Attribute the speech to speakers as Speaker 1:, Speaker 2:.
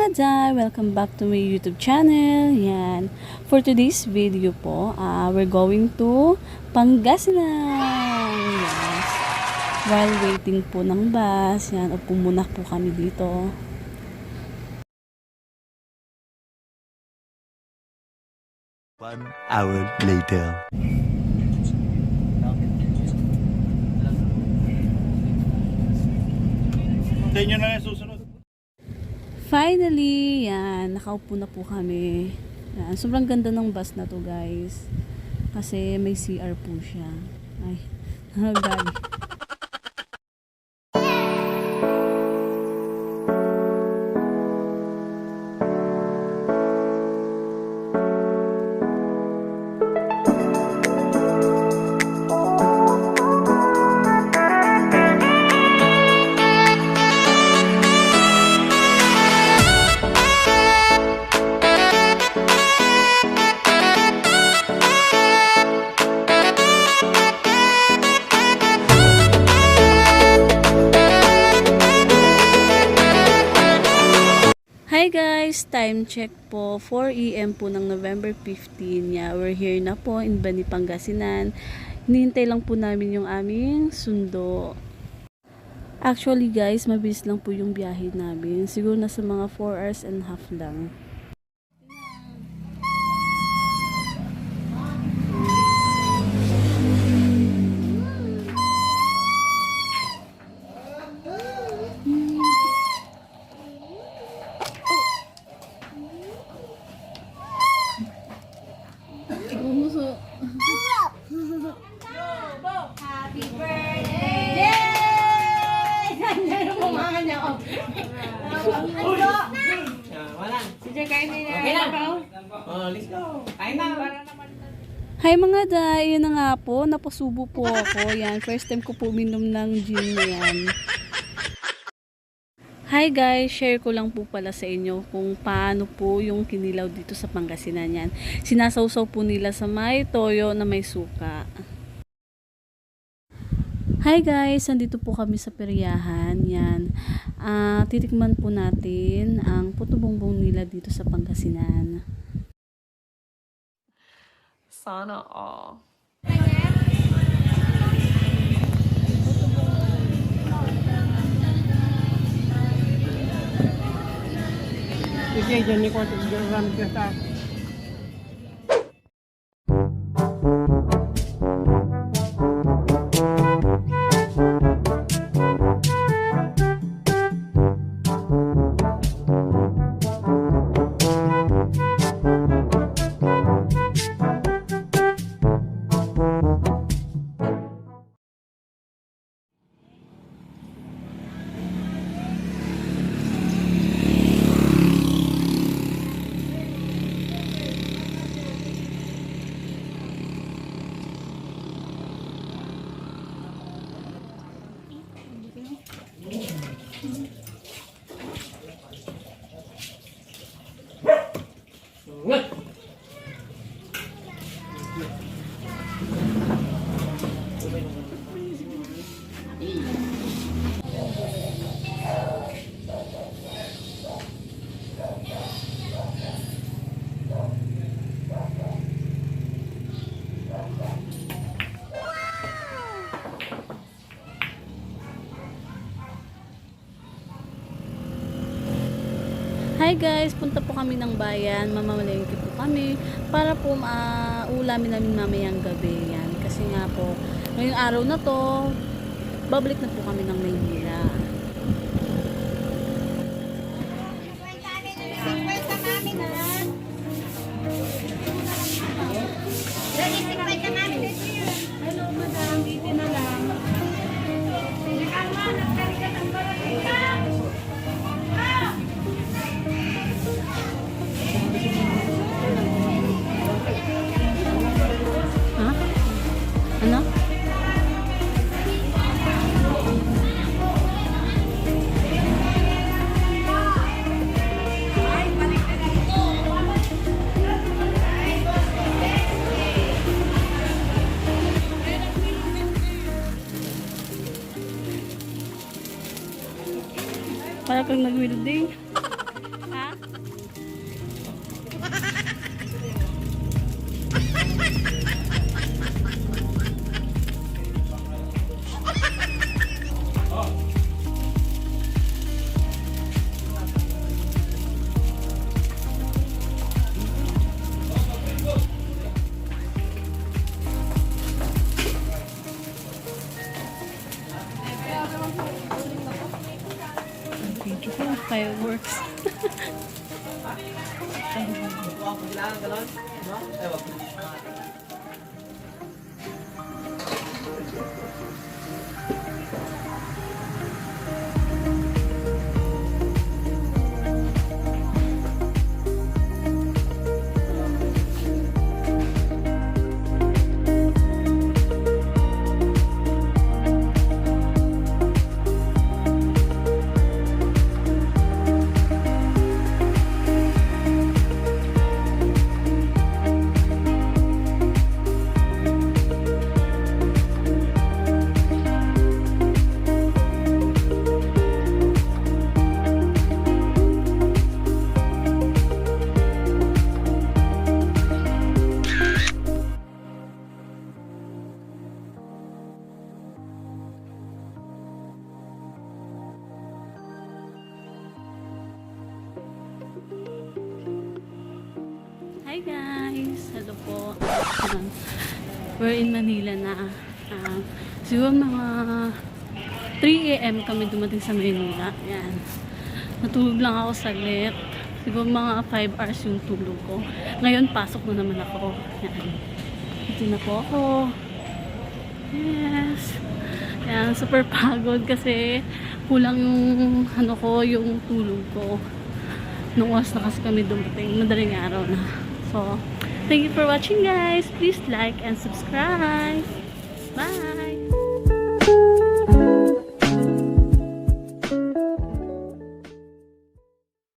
Speaker 1: mga day! Welcome back to my YouTube channel. Yan. For today's video po, we're going to Pangasinan. Yes. While waiting po ng bus, yan, upo muna po kami dito.
Speaker 2: One hour later.
Speaker 3: Tingnan na yung susunod.
Speaker 1: Finally, yan, nakaupo na po kami. Yan, sobrang ganda ng bus na to, guys. Kasi may CR po siya. Ay, nagagi. Hi guys! Time check po. 4 AM po ng November 15. Yeah, we're here na po in Bani, Pangasinan. Hinihintay lang po namin yung aming sundo. Actually guys, mabilis lang po yung biyahe namin. Siguro nasa mga 4 hours and a half lang.
Speaker 4: Happy birthday! Yay! Nandiyan ang mga niya.
Speaker 5: Wala.
Speaker 4: Sige, kain na
Speaker 5: Okay na.
Speaker 4: ako.
Speaker 5: Oh, let's go. Kain na.
Speaker 1: Hi mga day! Yun na nga po, napasubo po ako. Yan, first time ko po uminom ng gin na yan. Hi guys! Share ko lang po pala sa inyo kung paano po yung kinilaw dito sa Pangasinan yan. Sinasawsaw po nila sa may toyo na may suka. Hi guys! Nandito po kami sa peryahan. Yan. Titikman po natin ang puto bongbong nila dito sa Pangasinan.
Speaker 5: Sana all.
Speaker 3: Sige, dyan ni Koto. Dyan ka sa...
Speaker 1: Hi guys! Punta po kami ng bayan. Mamamalengke po kami para po ulamin namin mamayang gabi. Yan. Kasi nga po, ngayong araw na to, babalik na po kami ng Maynila.
Speaker 4: Hello, madam. Dito na lang.
Speaker 1: Ha? Ano? Para kang nag-welding. Ha?
Speaker 5: biglaan, gano'n. No? Ay, wag.
Speaker 1: Hi guys! Hello po. We're in Manila na. Siguro mga 3 a.m. kami dumating sa Manila. Yan. Natulog lang ako saglit. Siguro mga 5 hours yung tulog ko. Ngayon, pasok na naman ako. Yan. Dito na po ako. Yes. Yan, super pagod kasi kulang yung yung tulog ko. Nung oras na kasi kami dumating, madaling araw na. So, thank you for watching guys. Please like and subscribe. Bye!